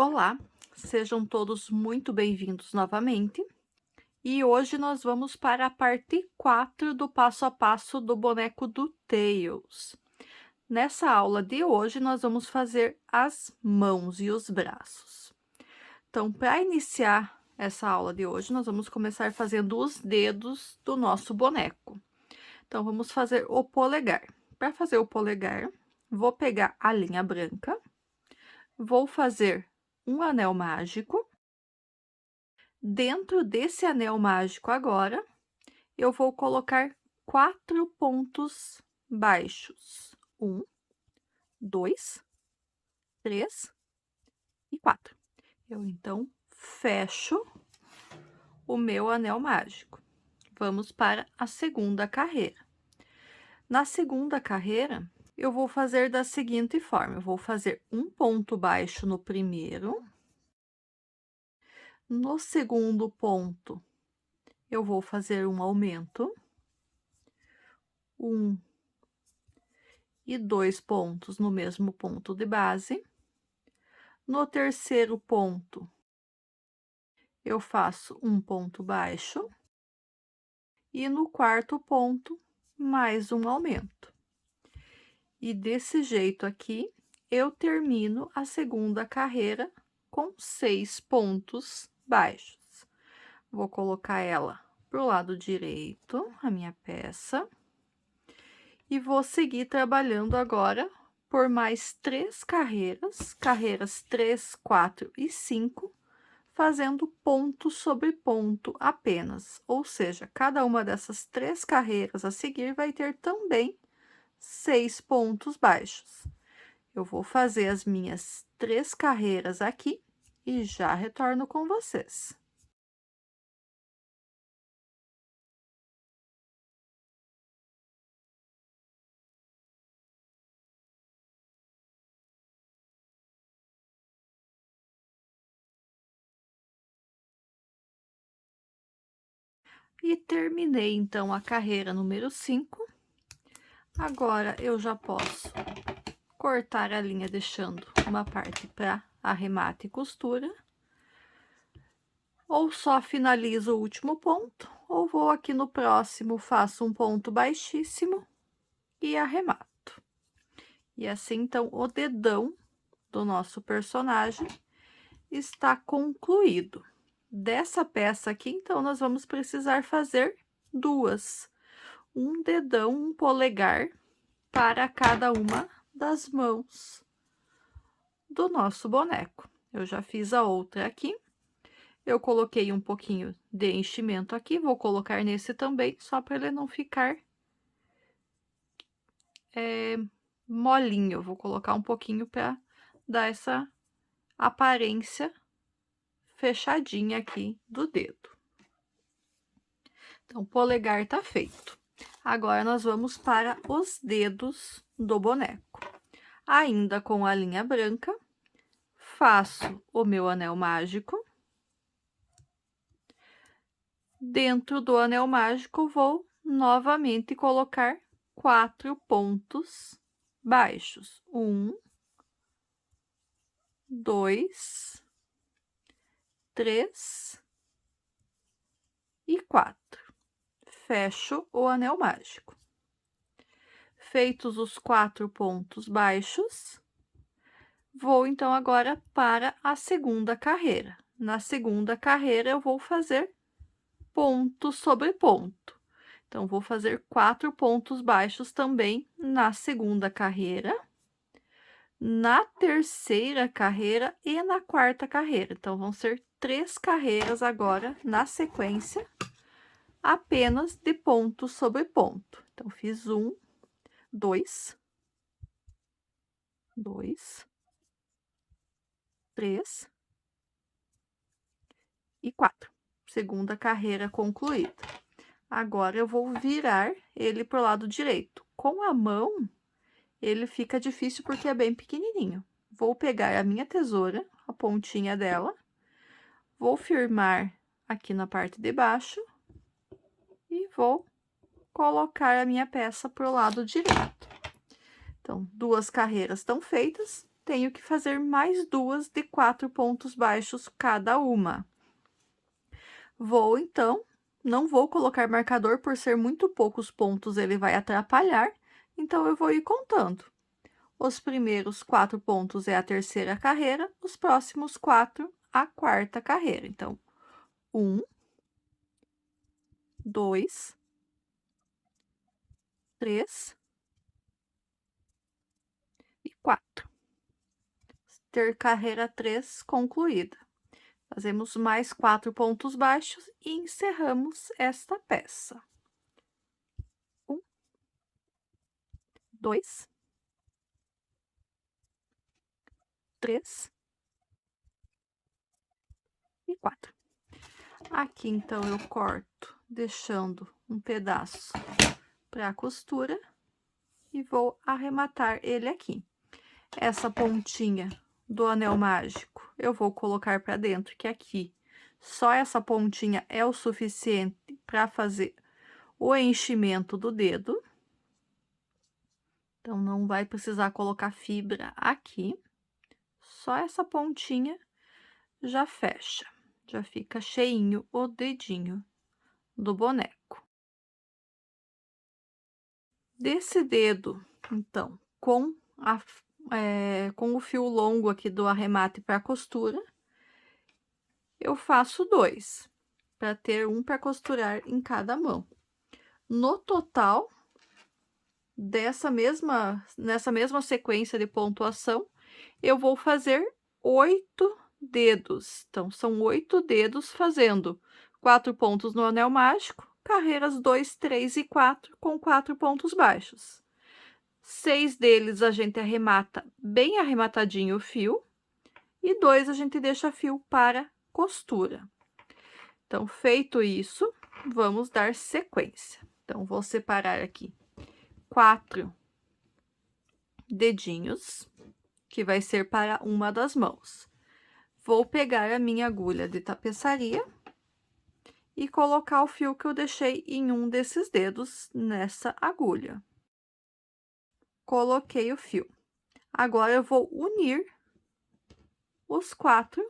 Olá, sejam todos muito bem-vindos novamente. E hoje nós vamos para a parte 4 do passo a passo do boneco do Tails. Nessa aula de hoje, nós vamos fazer as mãos e os braços. Então, para iniciar essa aula de hoje, nós vamos começar fazendo os dedos do nosso boneco. Então, vamos fazer o polegar. Para fazer o polegar, vou pegar a linha branca, vou fazer um anel mágico. Dentro desse anel mágico agora, eu vou colocar 4 pontos baixos. 1, 2, 3 e 4. Eu, então, fecho o meu anel mágico. Vamos para a segunda carreira. Na segunda carreira, eu vou fazer da seguinte forma: eu vou fazer um ponto baixo no primeiro. No segundo ponto, eu vou fazer um aumento. 1 e 2 pontos no mesmo ponto de base. No terceiro ponto, eu faço um ponto baixo. E no quarto ponto, mais um aumento. E desse jeito aqui, eu termino a segunda carreira com 6 pontos baixos. Vou colocar ela pro lado direito, a minha peça. E vou seguir trabalhando agora por mais 3 carreiras 3, 4 e 5, fazendo ponto sobre ponto apenas. Ou seja, cada uma dessas 3 carreiras a seguir vai ter também 6 pontos baixos. Eu vou fazer as minhas 3 carreiras aqui e já retorno com vocês. E terminei, então, a carreira número 5. Agora, eu já posso cortar a linha, deixando uma parte para arremate e costura. Ou só finalizo o último ponto, ou vou aqui no próximo, faço um ponto baixíssimo e arremato. E assim, então, o dedão do nosso personagem está concluído. Dessa peça aqui, então, nós vamos precisar fazer duas. Um dedão, um polegar para cada uma das mãos do nosso boneco. Eu já fiz a outra aqui. Eu coloquei um pouquinho de enchimento aqui, vou colocar nesse também, só para ele não ficar molinho. Eu vou colocar um pouquinho para dar essa aparência fechadinha aqui do dedo. Então, o polegar tá feito. Agora, nós vamos para os dedos do boneco. Ainda com a linha branca, faço o meu anel mágico. Dentro do anel mágico, vou novamente colocar 4 pontos baixos. 1, 2, 3 e 4. Fecho o anel mágico. Feitos os 4 pontos baixos, vou então agora para a segunda carreira. Na segunda carreira, eu vou fazer ponto sobre ponto. Então, vou fazer 4 pontos baixos também na segunda carreira, na terceira carreira e na quarta carreira. Então, vão ser 3 carreiras agora na sequência, apenas de ponto sobre ponto. Então, fiz 1, 2, 3 e 4. Segunda carreira concluída. Agora, eu vou virar ele pro lado direito. Com a mão, ele fica difícil porque é bem pequenininho. Vou pegar a minha tesoura, a pontinha dela, vou firmar aqui na parte de baixo e vou colocar a minha peça pro lado direito. Então, 2 carreiras estão feitas, tenho que fazer mais 2 de 4 pontos baixos cada uma. Vou, então, não vou colocar marcador, por ser muito poucos pontos, ele vai atrapalhar, então eu vou ir contando. Os primeiros 4 pontos é a terceira carreira, os próximos 4, a quarta carreira. Então, 1, 2, 3 e 4. Ter carreira 3 concluída. Fazemos mais 4 pontos baixos e encerramos esta peça. 1, 2, 3 e 4. Aqui, então, eu corto, deixando um pedaço para a costura e vou arrematar ele aqui. Essa pontinha do anel mágico eu vou colocar para dentro, que aqui só essa pontinha é o suficiente para fazer o enchimento do dedo. Então, não vai precisar colocar fibra aqui. Só essa pontinha já fecha, já fica cheinho o dedinho do boneco. Desse dedo, então, com o fio longo aqui do arremate para costura, eu faço 2, para ter um para costurar em cada mão. No total, nessa mesma sequência de pontuação, eu vou fazer 8 dedos. Então, são 8 dedos fazendo 4 pontos no anel mágico, carreiras 2, 3 e 4 com 4 pontos baixos. 6 deles a gente arremata bem arrematadinho o fio e 2 a gente deixa fio para costura. Então, feito isso, vamos dar sequência. Então, vou separar aqui 4 dedinhos, que vai ser para uma das mãos. Vou pegar a minha agulha de tapeçaria e colocar o fio que eu deixei em um desses dedos nessa agulha. Coloquei o fio. Agora, eu vou unir os 4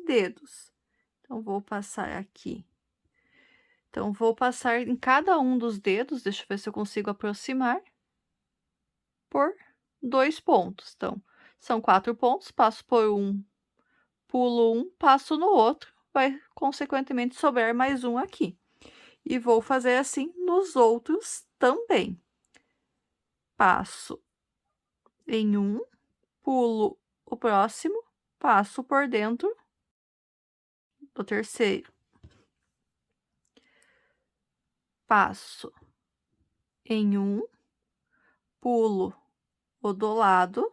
dedos. Então, vou passar aqui. Então, vou passar em cada um dos dedos, deixa eu ver se eu consigo aproximar, por 2 pontos. Então, são 4 pontos, passo por um, pulo um, passo no outro, vai consequentemente sobrar mais um aqui. E vou fazer assim nos outros também. Passo em um, pulo o próximo, passo por dentro do terceiro. Passo em um, pulo o do lado,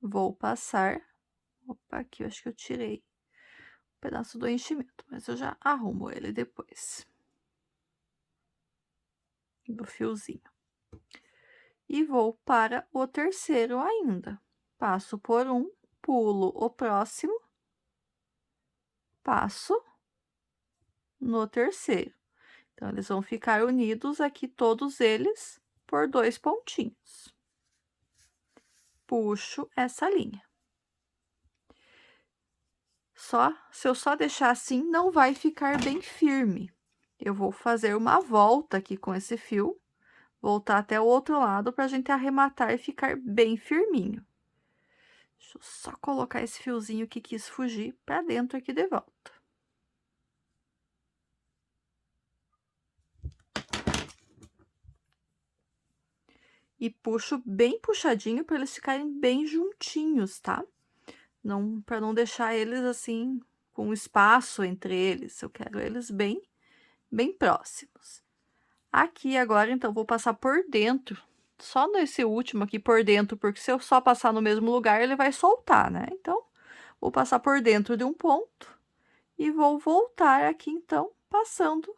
vou passar. Opa, aqui eu acho que eu tirei um pedaço do enchimento, mas eu já arrumo ele depois. Do fiozinho. E vou para o terceiro ainda. Passo por um, pulo o próximo, passo no terceiro. Então, eles vão ficar unidos aqui, todos eles, por 2 pontinhos. Puxo essa linha. Se eu só deixar assim, não vai ficar bem firme. Eu vou fazer uma volta aqui com esse fio, voltar até o outro lado para a gente arrematar e ficar bem firminho. Deixa eu só colocar esse fiozinho que quis fugir para dentro aqui de volta. E puxo bem puxadinho para eles ficarem bem juntinhos, tá? Não, para não deixar eles assim com espaço entre eles. Eu quero eles bem próximos. Aqui agora, então, vou passar por dentro, só nesse último aqui por dentro, porque se eu só passar no mesmo lugar, ele vai soltar, né? Então, vou passar por dentro de um ponto e vou voltar aqui, então, passando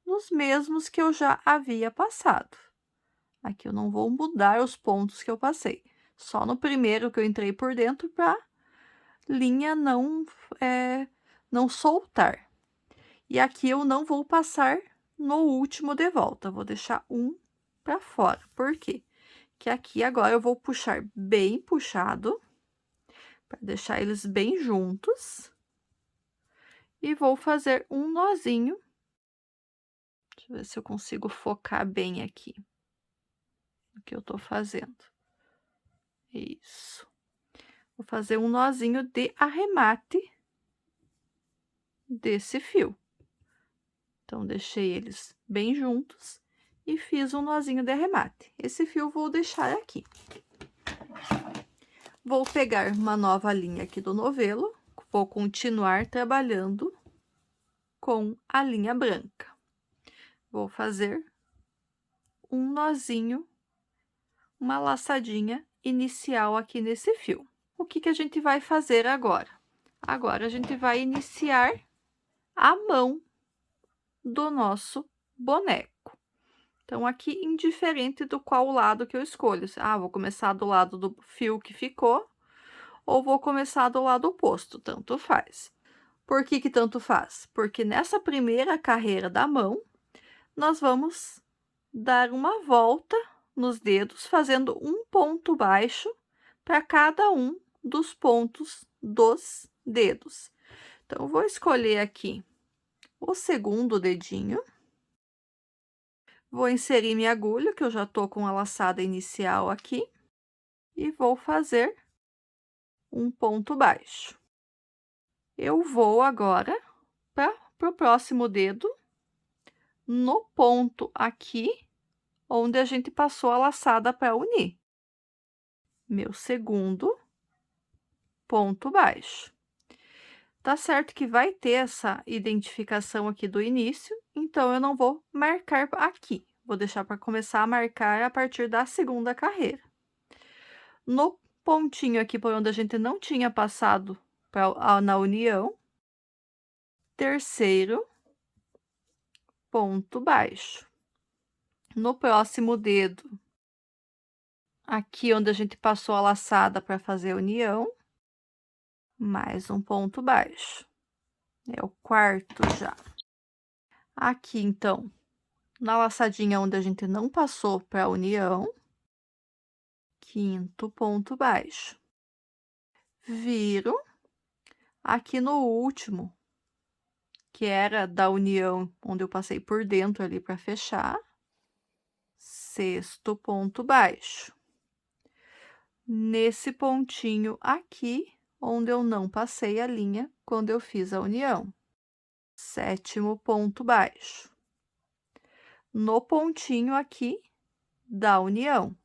nos mesmos que eu já havia passado. Aqui eu não vou mudar os pontos que eu passei, só no primeiro que eu entrei por dentro para linha não soltar. E aqui eu não vou passar no último de volta, vou deixar um para fora. Por quê? que aqui agora eu vou puxar bem puxado, para deixar eles bem juntos. E vou fazer um nozinho. Deixa eu ver se eu consigo focar bem aqui, o que eu tô fazendo. Isso. Vou fazer um nozinho de arremate desse fio. Então, deixei eles bem juntos e fiz um nozinho de arremate. Esse fio eu vou deixar aqui. Vou pegar uma nova linha aqui do novelo, vou continuar trabalhando com a linha branca. Vou fazer um nozinho, uma laçadinha inicial aqui nesse fio. O que que a gente vai fazer agora? Agora, a gente vai iniciar a mão do nosso boneco. Então, aqui, indiferente do qual lado que eu escolho. Ah, vou começar do lado do fio que ficou, ou vou começar do lado oposto, tanto faz. Por que que tanto faz? Porque nessa primeira carreira da mão, nós vamos dar uma volta nos dedos, fazendo um ponto baixo para cada um dos pontos dos dedos. Então, eu vou escolher aqui o segundo dedinho. Vou inserir minha agulha, que eu já tô com a laçada inicial aqui, e vou fazer um ponto baixo. Eu vou agora para o próximo dedo, no ponto aqui, onde a gente passou a laçada para unir. Meu segundo ponto baixo. Tá certo que vai ter essa identificação aqui do início, então eu não vou marcar aqui. Vou deixar para começar a marcar a partir da segunda carreira. No pontinho aqui por onde a gente não tinha passado na união, terceiro ponto baixo. No próximo dedo, aqui onde a gente passou a laçada para fazer a união, mais um ponto baixo. É o quarto já. Aqui, então, na laçadinha onde a gente não passou para a união, quinto ponto baixo. Viro aqui no último, que era da união, onde eu passei por dentro ali para fechar, sexto ponto baixo. Nesse pontinho aqui, onde eu não passei a linha quando eu fiz a união, sétimo ponto baixo. No pontinho aqui da união,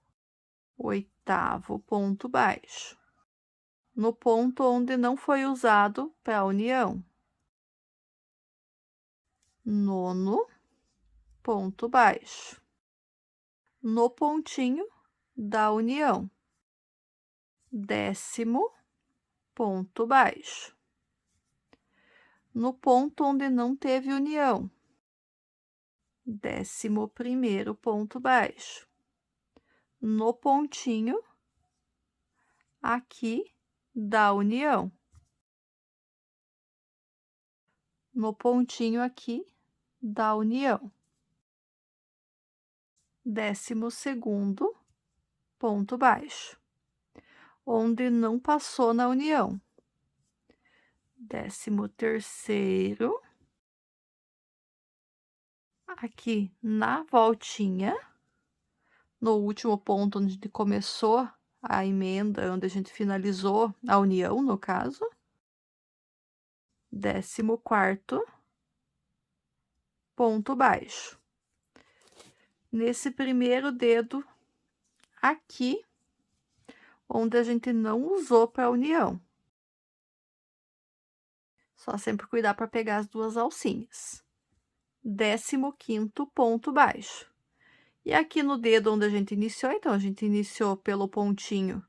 oitavo ponto baixo. No ponto onde não foi usado para a união, nono ponto baixo. No pontinho da união, décimo ponto baixo. No ponto onde não teve união, décimo primeiro ponto baixo. No pontinho aqui da união, no pontinho aqui da união, décimo segundo ponto baixo, onde não passou na união, décimo terceiro, aqui na voltinha, no último ponto onde a gente começou a emenda, onde a gente finalizou a união, no caso, décimo quarto ponto baixo. Nesse primeiro dedo aqui, onde a gente não usou para a união. Só sempre cuidar para pegar as duas alcinhas. Décimo quinto ponto baixo. E aqui no dedo onde a gente iniciou, então, a gente iniciou pelo pontinho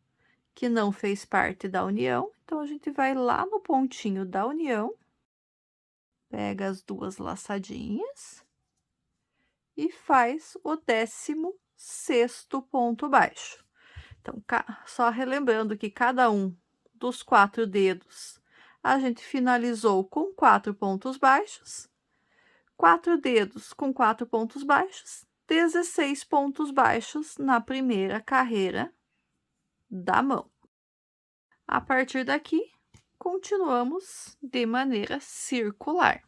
que não fez parte da união. Então, a gente vai lá no pontinho da união, pega as duas laçadinhas e faz o 16º ponto baixo. Então, só relembrando que cada um dos 4 dedos a gente finalizou com 4 pontos baixos, 4 dedos com 4 pontos baixos, 16 pontos baixos na primeira carreira da mão. A partir daqui, continuamos de maneira circular.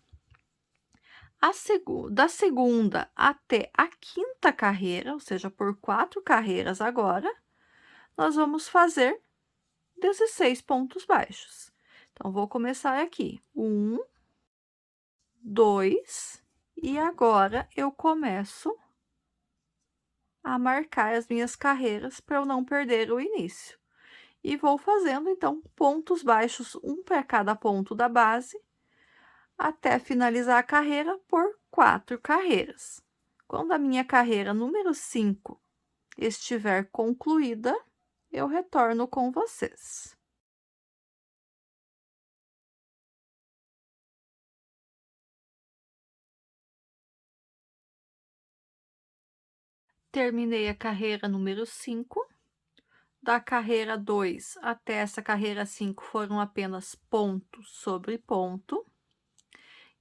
Da segunda até a quinta carreira, ou seja, por 4 carreiras agora, nós vamos fazer 16 pontos baixos. Então, vou começar aqui. 1, 2, e agora eu começo a marcar as minhas carreiras para eu não perder o início. E vou fazendo, então, pontos baixos, um para cada ponto da base, até finalizar a carreira por 4 carreiras. Quando a minha carreira número 5 estiver concluída, eu retorno com vocês. Terminei a carreira número 5. Da carreira 2 até essa carreira 5 foram apenas ponto sobre ponto.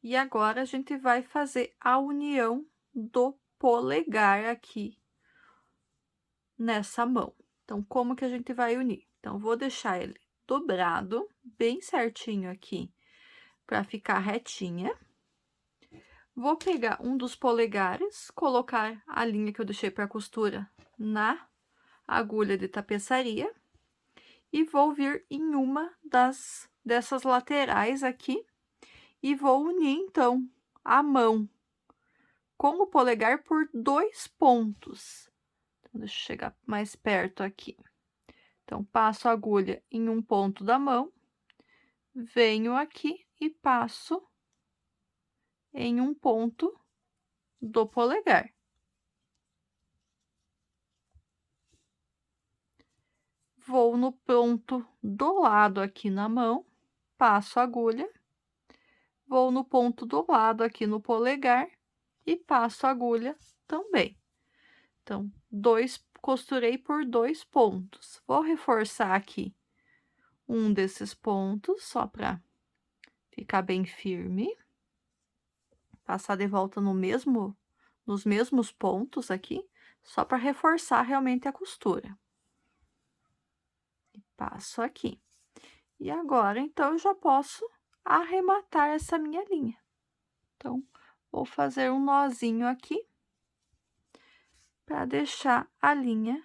E agora a gente vai fazer a união do polegar aqui nessa mão. Então, como que a gente vai unir? Então, vou deixar ele dobrado, bem certinho aqui, para ficar retinha. Vou pegar um dos polegares, colocar a linha que eu deixei para costura na agulha de tapeçaria e vou vir em uma dessas laterais aqui e vou unir, então, a mão com o polegar por 2 pontos. Então, deixa eu chegar mais perto aqui. Então, passo a agulha em um ponto da mão, venho aqui e passo em um ponto do polegar. Vou no ponto do lado aqui na mão, passo a agulha, vou no ponto do lado aqui no polegar e passo a agulha também. Então, costurei por 2 pontos. Vou reforçar aqui um desses pontos, só para ficar bem firme. Passar de volta nos mesmos pontos aqui, só para reforçar realmente a costura. Passo aqui. E agora, então, eu já posso arrematar essa minha linha. Então, vou fazer um nozinho aqui para deixar a linha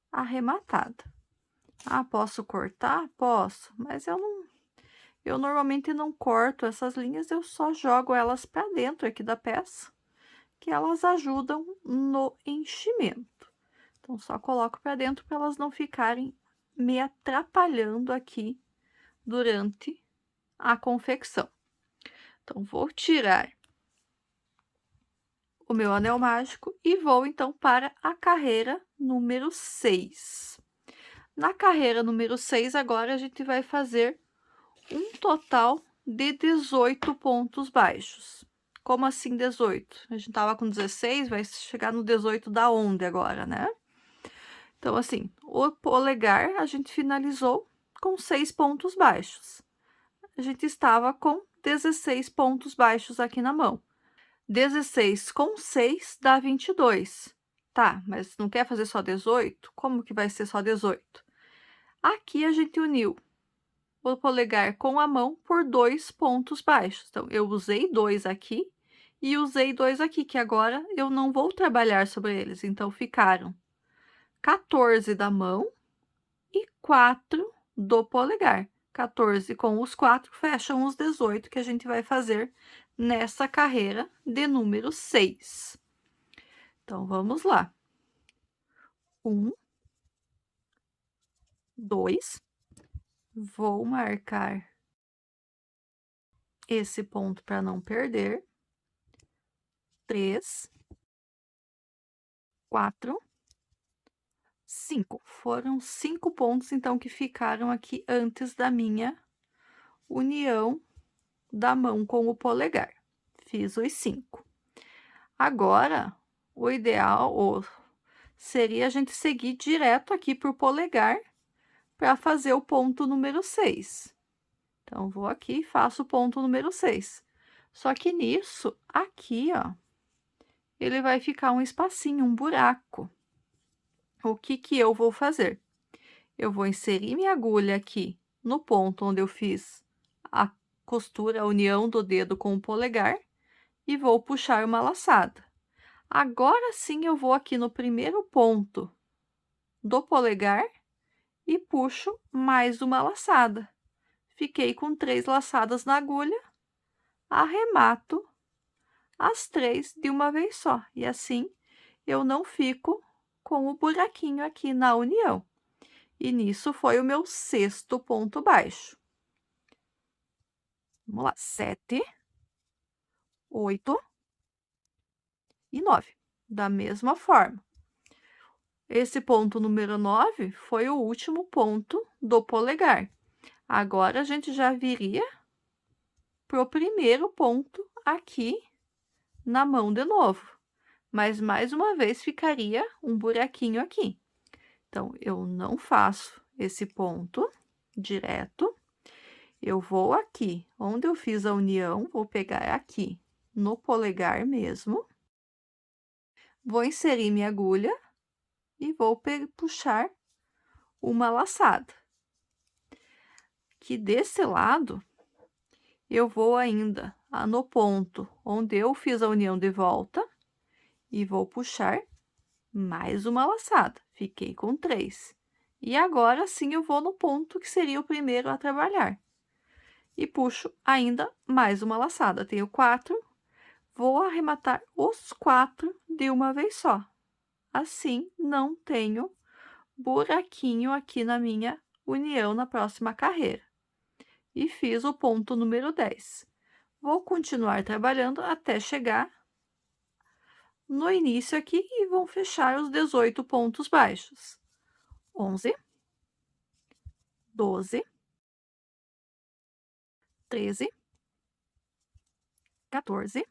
arrematada. Ah, posso cortar? Posso, mas eu normalmente não corto essas linhas, eu só jogo elas para dentro aqui da peça, que elas ajudam no enchimento. Então, só coloco para dentro para elas não ficarem me atrapalhando aqui durante a confecção. Então, vou tirar o meu anel mágico e vou, então, para a carreira número 6. Na carreira número 6, agora, a gente vai fazer um total de 18 pontos baixos. Como assim 18? A gente tava com 16, vai chegar no 18 da onde agora, né? Então, assim, o polegar a gente finalizou com 6 pontos baixos. A gente estava com 16 pontos baixos aqui na mão. 16 com 6 dá 22. Tá, mas não quer fazer só 18? Como que vai ser só 18? Aqui a gente uniu o polegar com a mão por 2 pontos baixos. Então, eu usei 2 aqui e usei 2 aqui, que agora eu não vou trabalhar sobre eles. Então, ficaram 14 da mão e 4 do polegar. 14 com os 4 fecham os 18 que a gente vai fazer nessa carreira de número 6. Então, vamos lá. 1, 2, vou marcar esse ponto para não perder. 3, 4, 5. Foram 5 pontos, então, que ficaram aqui antes da minha união da mão com o polegar. Fiz os 5. Agora, o ideal seria a gente seguir direto aqui pro polegar para fazer o ponto número 6. Então, vou aqui e faço o ponto número 6. Só que nisso, aqui, ó, ele vai ficar um espacinho, um buraco. O que que eu vou fazer? Eu vou inserir minha agulha aqui no ponto onde eu fiz a costura, a união do dedo com o polegar e vou puxar uma laçada. Agora sim eu vou aqui no primeiro ponto do polegar e puxo mais uma laçada. Fiquei com 3 laçadas na agulha, arremato as 3 de uma vez só, e assim eu não fico com o buraquinho aqui na união. E nisso foi o meu 6º ponto baixo. Vamos lá, 7, 8 e 9. Da mesma forma. Esse ponto número 9 foi o último ponto do polegar. Agora, a gente já viria para o primeiro ponto aqui na mão de novo. Mas, mais uma vez, ficaria um buraquinho aqui. Então, eu não faço esse ponto direto. Eu vou aqui, onde eu fiz a união, vou pegar aqui no polegar mesmo. Vou inserir minha agulha e vou puxar uma laçada. Que desse lado, eu vou ainda no ponto onde eu fiz a união de volta e vou puxar mais uma laçada. Fiquei com 3. E agora sim eu vou no ponto que seria o primeiro a trabalhar. E puxo ainda mais uma laçada. Tenho 4. Vou arrematar os 4 de uma vez só. Assim, não tenho buraquinho aqui na minha união na próxima carreira. E fiz o ponto número 10. Vou continuar trabalhando até chegar no início aqui e vão fechar os 18 pontos baixos. 11, 12, 13, 14,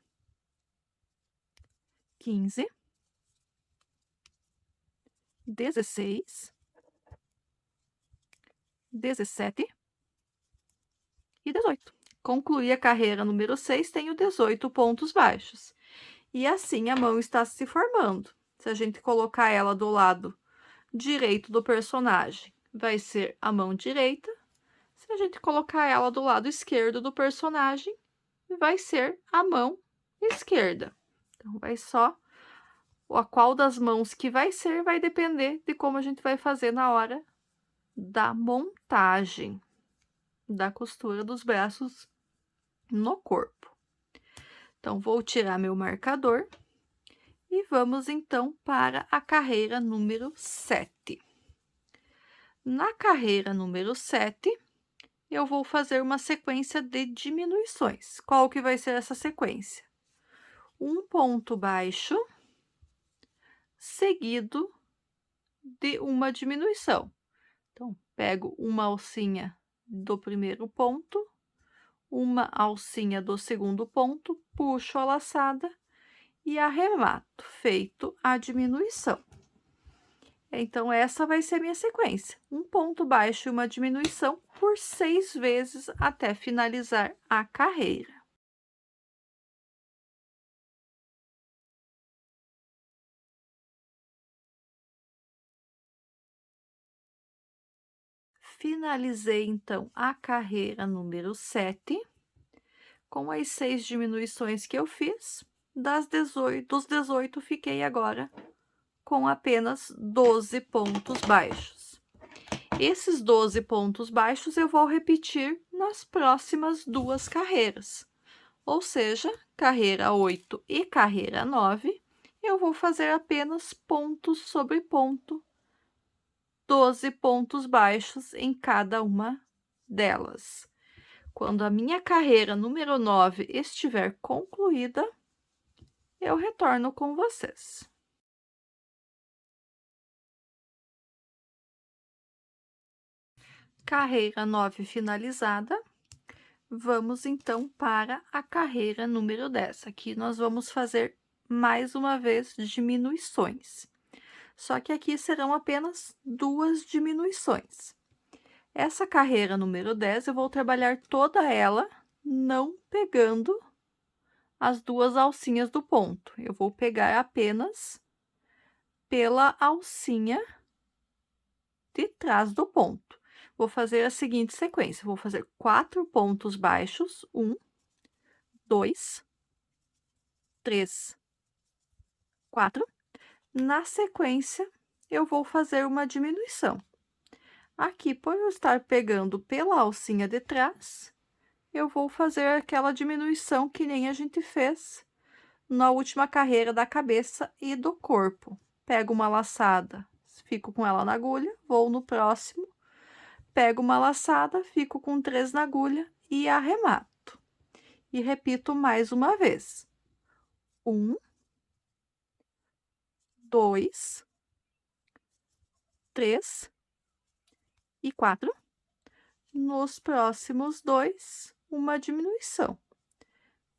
15, 16, 17 e 18. Concluí a carreira número 6, tenho 18 pontos baixos. E assim a mão está se formando. Se a gente colocar ela do lado direito do personagem, vai ser a mão direita. Se a gente colocar ela do lado esquerdo do personagem, vai ser a mão esquerda. Então, vai só a qual das mãos que vai ser vai depender de como a gente vai fazer na hora da montagem da costura dos braços no corpo. Então, vou tirar meu marcador e vamos então para a carreira número 7. Na carreira número 7, eu vou fazer uma sequência de diminuições. Qual que vai ser essa sequência? Um ponto baixo seguido de uma diminuição. Então, pego uma alcinha do primeiro ponto, uma alcinha do segundo ponto, puxo a laçada e arremato, feito a diminuição. Então, essa vai ser a minha sequência. Um ponto baixo e uma diminuição por 6 vezes até finalizar a carreira. Finalizei, então, a carreira número 7, com as 6 diminuições que eu fiz. Dos 18, fiquei agora com apenas 12 pontos baixos. Esses 12 pontos baixos eu vou repetir nas próximas 2 carreiras. Ou seja, carreira 8 e carreira 9, eu vou fazer apenas ponto sobre ponto, 12 pontos baixos em cada uma delas. Quando a minha carreira número 9 estiver concluída, eu retorno com vocês. Carreira 9 finalizada, vamos então para a carreira número 10. Aqui nós vamos fazer mais uma vez diminuições. Só que aqui serão apenas 2 diminuições. Essa carreira número 10, eu vou trabalhar toda ela não pegando as 2 alcinhas do ponto. Eu vou pegar apenas pela alcinha de trás do ponto. Vou fazer a seguinte sequência: vou fazer 4 pontos baixos, 1, 2, 3, 4. Na sequência, eu vou fazer uma diminuição. Aqui, por eu estar pegando pela alcinha de trás, eu vou fazer aquela diminuição que nem a gente fez na última carreira da cabeça e do corpo. Pego uma laçada, fico com ela na agulha, vou no próximo, pego uma laçada, fico com 3 na agulha e arremato. E repito mais uma vez. 1, 2, 3 e 4. Nos próximos 2, uma diminuição.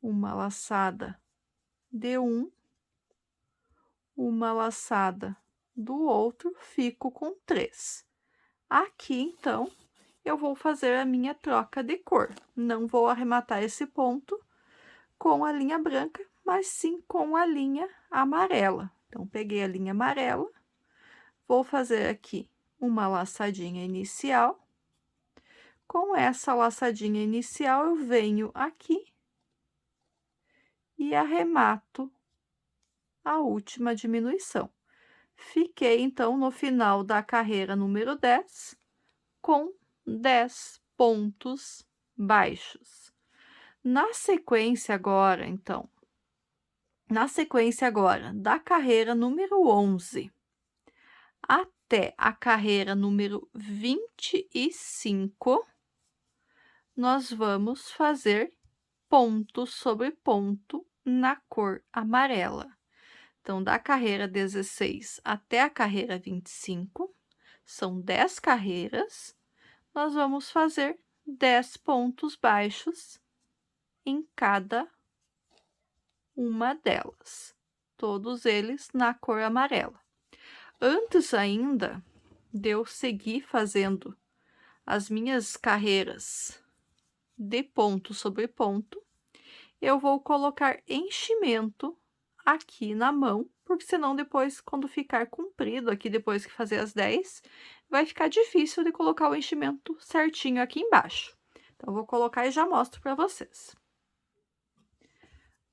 Uma laçada de um, uma laçada do outro, fico com 3. Aqui, então, eu vou fazer a minha troca de cor. Não vou arrematar esse ponto com a linha branca, mas sim com a linha amarela. Então, peguei a linha amarela, vou fazer aqui uma laçadinha inicial. Com essa laçadinha inicial, eu venho aqui e arremato a última diminuição. Fiquei, então, no final da carreira número 10, com 10 pontos baixos. Na sequência agora, então, da carreira número 11 até a carreira número 25, nós vamos fazer ponto sobre ponto na cor amarela. Então, da carreira 16 até a carreira 25, são 10 carreiras, nós vamos fazer 10 pontos baixos em cada uma delas, todos eles na cor amarela. Antes ainda de eu seguir fazendo as minhas carreiras de ponto sobre ponto, eu vou colocar enchimento aqui na mão, porque senão depois, quando ficar comprido aqui, depois que fazer as 10, vai ficar difícil de colocar o enchimento certinho aqui embaixo. Então, vou colocar e já mostro para vocês.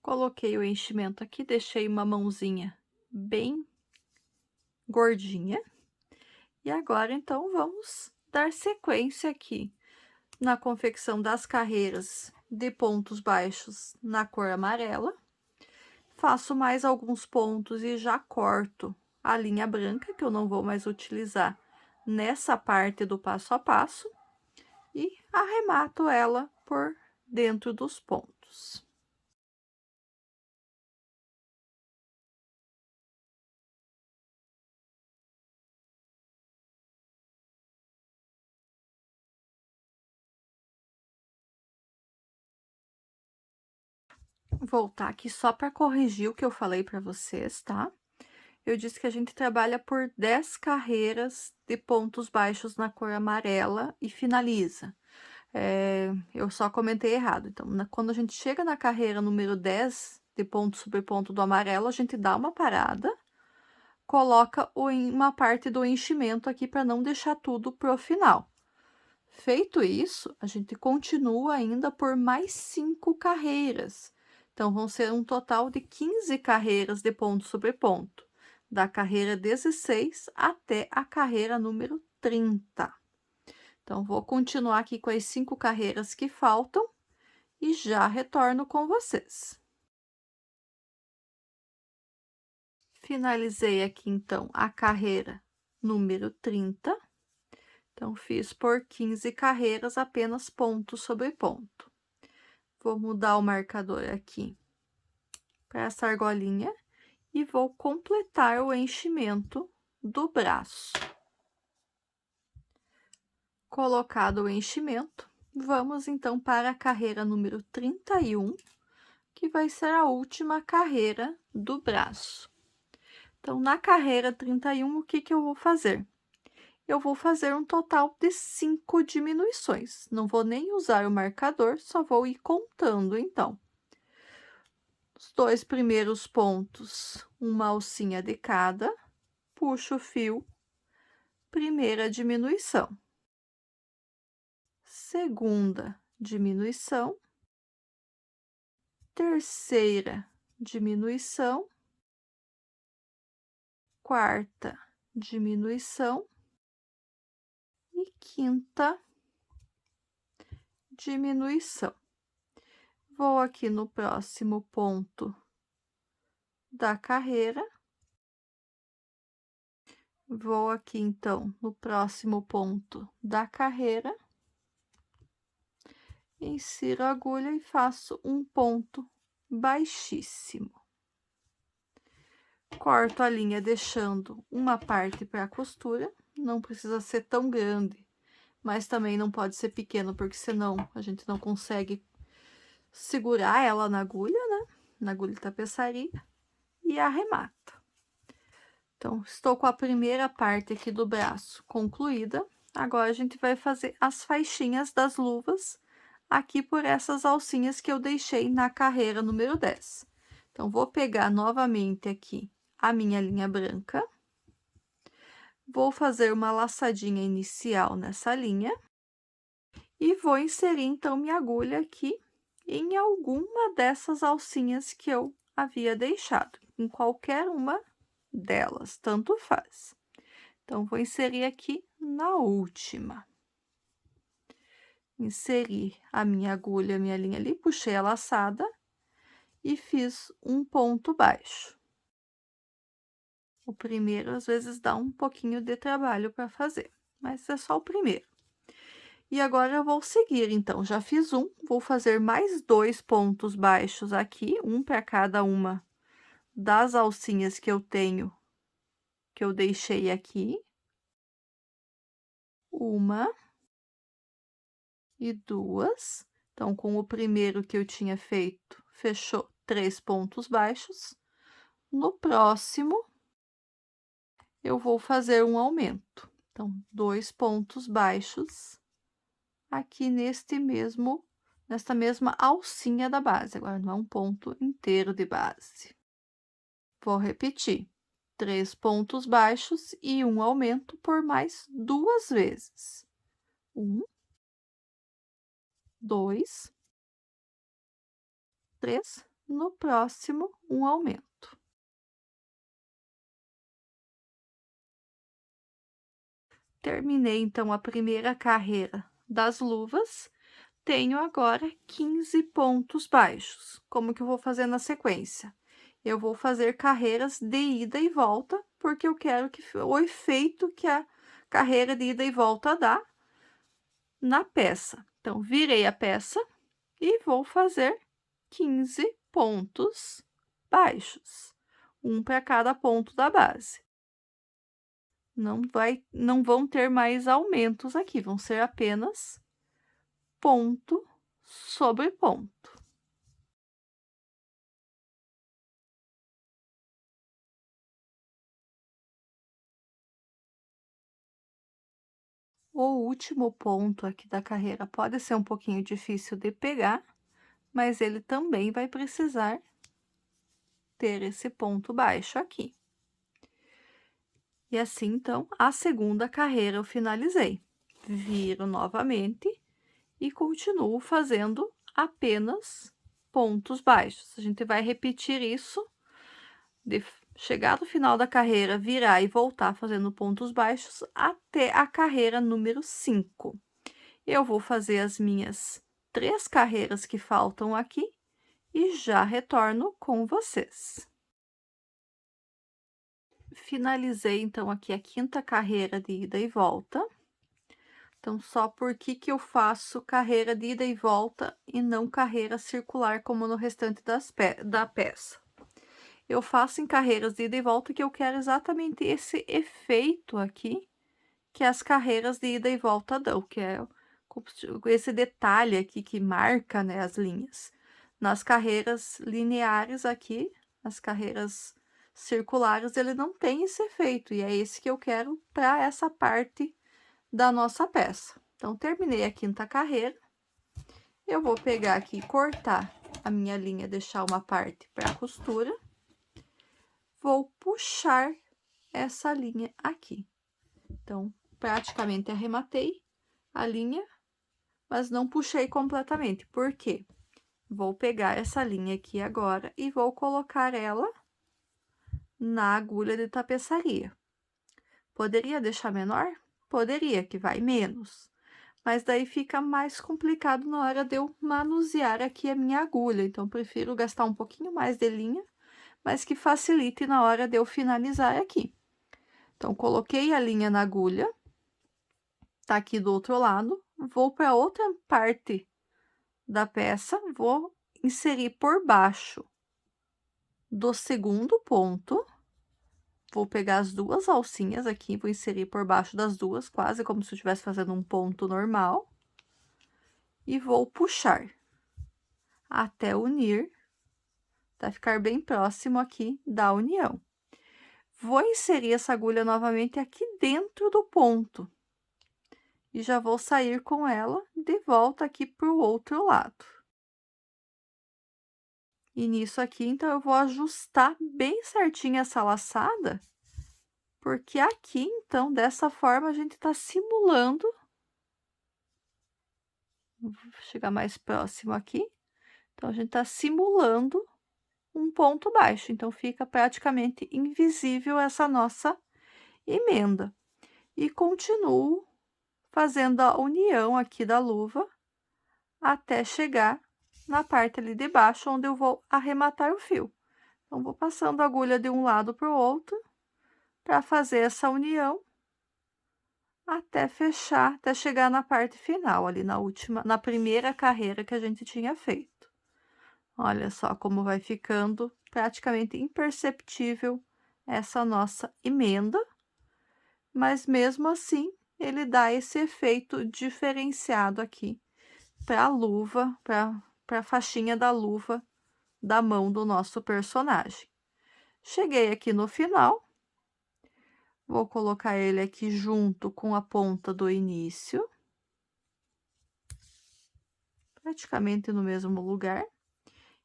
Coloquei o enchimento aqui, deixei uma mãozinha bem gordinha. E agora, então, vamos dar sequência aqui na confecção das carreiras de pontos baixos na cor amarela. Faço mais alguns pontos e já corto a linha branca, que eu não vou mais utilizar nessa parte do passo a passo, e arremato ela por dentro dos pontos. Voltar aqui só para corrigir o que eu falei para vocês, tá? Eu disse que a gente trabalha por 10 carreiras de pontos baixos na cor amarela e finaliza. Eu só comentei errado. Então, quando a gente chega na carreira número 10 de ponto sobre ponto do amarelo, a gente dá uma parada, coloca uma parte do enchimento aqui para não deixar tudo pro final. Feito isso, a gente continua ainda por mais 5 carreiras. Então, vão ser um total de 15 carreiras de ponto sobre ponto, da carreira 16 até a carreira número 30. Então, vou continuar aqui com as 5 carreiras que faltam e já retorno com vocês. Finalizei aqui, então, a carreira número 30. Então, fiz por 15 carreiras apenas ponto sobre ponto. Vou mudar o marcador aqui para essa argolinha e vou completar o enchimento do braço. Colocado o enchimento, vamos então para a carreira número 31, que vai ser a última carreira do braço. Então, na carreira 31, o que eu vou fazer? Eu vou fazer um total de 5 diminuições. Não vou nem usar o marcador, só vou ir contando, então. Os 2 primeiros pontos, uma alcinha de cada, puxo o fio, primeira diminuição, segunda diminuição, terceira diminuição, quarta diminuição e quinta diminuição. Vou aqui no próximo ponto da carreira. Vou aqui, então, no próximo ponto da carreira. Insiro a agulha e faço um ponto baixíssimo. Corto a linha deixando uma parte para a costura. Não precisa ser tão grande, mas também não pode ser pequeno, porque senão a gente não consegue segurar ela na agulha, né? Na agulha de tapeçaria, e arremata. Então, estou com a primeira parte aqui do braço concluída. Agora, a gente vai fazer as faixinhas das luvas aqui por essas alcinhas que eu deixei na carreira número 10. Então, vou pegar novamente aqui a minha linha branca. Vou fazer uma laçadinha inicial nessa linha. E vou inserir, então, minha agulha aqui em alguma dessas alcinhas que eu havia deixado, em qualquer uma delas, tanto faz. Então, vou inserir aqui na última. Inseri a minha agulha, a minha linha ali, puxei a laçada e fiz um ponto baixo. O primeiro, às vezes, dá um pouquinho de trabalho para fazer, mas é só o primeiro. E agora eu vou seguir, então, já fiz um, vou fazer mais 2 pontos baixos aqui, um para cada uma das alcinhas que eu tenho, que eu deixei aqui. Uma e 2. Então, com o primeiro que eu tinha feito, fechou 3 pontos baixos. No próximo, eu vou fazer um aumento. Então, 2 pontos baixos aqui nesta mesma alcinha da base. Agora, não é um ponto inteiro de base. Vou repetir. 3 pontos baixos e um aumento por mais 2 vezes. 1, 2, 3. No próximo, um aumento. Terminei, então, a primeira carreira das luvas. Tenho agora 15 pontos baixos. Como que eu vou fazer na sequência? Eu vou fazer carreiras de ida e volta, porque eu quero que o efeito que a carreira de ida e volta dá na peça. Então, virei a peça e vou fazer 15 pontos baixos, um para cada ponto da base. Não vão ter mais aumentos aqui, vão ser apenas ponto sobre ponto. O último ponto aqui da carreira pode ser um pouquinho difícil de pegar, mas ele também vai precisar ter esse ponto baixo aqui. E assim, então, a segunda carreira eu finalizei. Viro novamente e continuo fazendo apenas pontos baixos. A gente vai repetir isso, de chegar no final da carreira, virar e voltar fazendo pontos baixos até a carreira número 5. Eu vou fazer as minhas 3 carreiras que faltam aqui e já retorno com vocês. Finalizei, então, aqui a 5ª carreira de ida e volta. Então, só por que eu faço carreira de ida e volta e não carreira circular, como no restante da peça? Eu faço em carreiras de ida e volta que eu quero exatamente esse efeito aqui que as carreiras de ida e volta dão, que é esse detalhe aqui que marca, né, as linhas. Nas carreiras lineares aqui, as carreiras circulares, ele não tem esse efeito, e é esse que eu quero para essa parte da nossa peça. Então, terminei a 5ª carreira, eu vou pegar aqui e cortar a minha linha, deixar uma parte para costura. Vou puxar essa linha aqui. Então, praticamente arrematei a linha, mas não puxei completamente. Por quê? Vou pegar essa linha aqui agora e vou colocar ela na agulha de tapeçaria. Poderia deixar menor? Poderia, que vai menos. Mas daí fica mais complicado na hora de eu manusear aqui a minha agulha. Então, prefiro gastar um pouquinho mais de linha, mas que facilite na hora de eu finalizar aqui. Então, coloquei a linha na agulha, tá aqui do outro lado, vou para outra parte da peça, vou inserir por baixo do segundo ponto, vou pegar as duas alcinhas aqui, vou inserir por baixo das duas, quase como se eu estivesse fazendo um ponto normal, e vou puxar até unir, até ficar bem próximo aqui da união. Vou inserir essa agulha novamente aqui dentro do ponto. E já vou sair com ela de volta aqui para o outro lado. E nisso aqui, então, eu vou ajustar bem certinho essa laçada, porque aqui, então, dessa forma, a gente tá simulando. Vou chegar mais próximo aqui. Então, a gente tá simulando um ponto baixo, então fica praticamente invisível essa nossa emenda. E continuo fazendo a união aqui da luva até chegar na parte ali de baixo, onde eu vou arrematar o fio. Então, vou passando a agulha de um lado para o outro, para fazer essa união, até fechar, até chegar na parte final, ali na primeira carreira que a gente tinha feito. Olha só como vai ficando praticamente imperceptível essa nossa emenda, mas mesmo assim, ele dá esse efeito diferenciado aqui para a luva, para a faixinha da luva da mão do nosso personagem. Cheguei aqui no final, vou colocar ele aqui junto com a ponta do início, praticamente no mesmo lugar,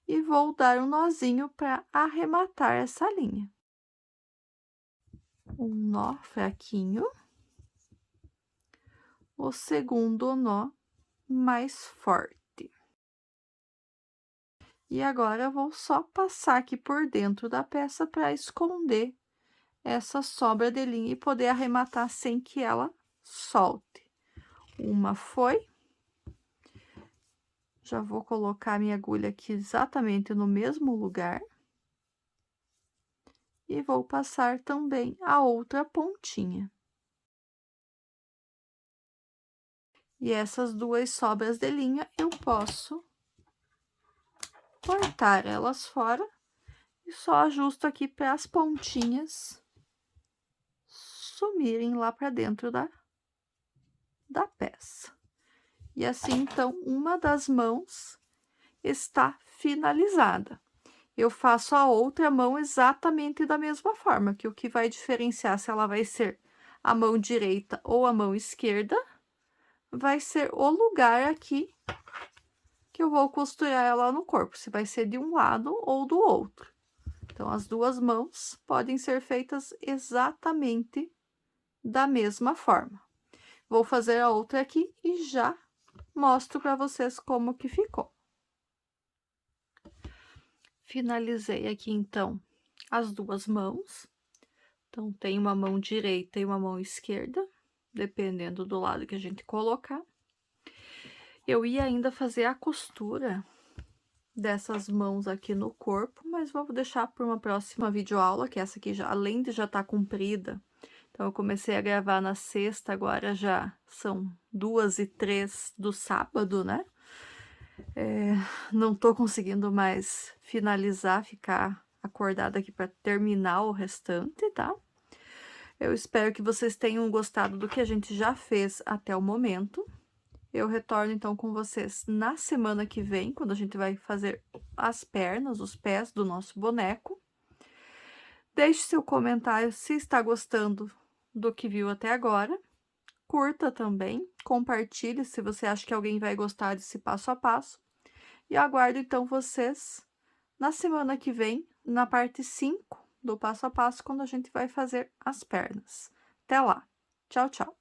e vou dar um nozinho para arrematar essa linha. Um nó fraquinho, o segundo nó mais forte. E agora eu vou só passar aqui por dentro da peça para esconder essa sobra de linha e poder arrematar sem que ela solte. Uma foi. Já vou colocar minha agulha aqui exatamente no mesmo lugar. E vou passar também a outra pontinha. E essas duas sobras de linha eu posso cortar elas fora e só ajusto aqui para as pontinhas sumirem lá para dentro da peça. E assim, então, uma das mãos está finalizada. Eu faço a outra mão exatamente da mesma forma, que o que vai diferenciar se ela vai ser a mão direita ou a mão esquerda, vai ser o lugar aqui que eu vou costurar ela no corpo, se vai ser de um lado ou do outro. Então, as duas mãos podem ser feitas exatamente da mesma forma. Vou fazer a outra aqui e já mostro para vocês como que ficou. Finalizei aqui, então, as duas mãos. Então, tem uma mão direita e uma mão esquerda, dependendo do lado que a gente colocar. Eu ia ainda fazer a costura dessas mãos aqui no corpo, mas vou deixar para uma próxima videoaula, que essa aqui, já, além de já estar comprida, então eu comecei a gravar na sexta, agora já são 2h03 do sábado, né? Não tô conseguindo mais finalizar, ficar acordada aqui para terminar o restante, tá? Eu espero que vocês tenham gostado do que a gente já fez até o momento. Eu retorno, então, com vocês na semana que vem, quando a gente vai fazer as pernas, os pés do nosso boneco. Deixe seu comentário se está gostando do que viu até agora. Curta também, compartilhe se você acha que alguém vai gostar desse passo a passo. E aguardo então vocês na semana que vem, na parte 5 do passo a passo, quando a gente vai fazer as pernas. Até lá. Tchau, tchau.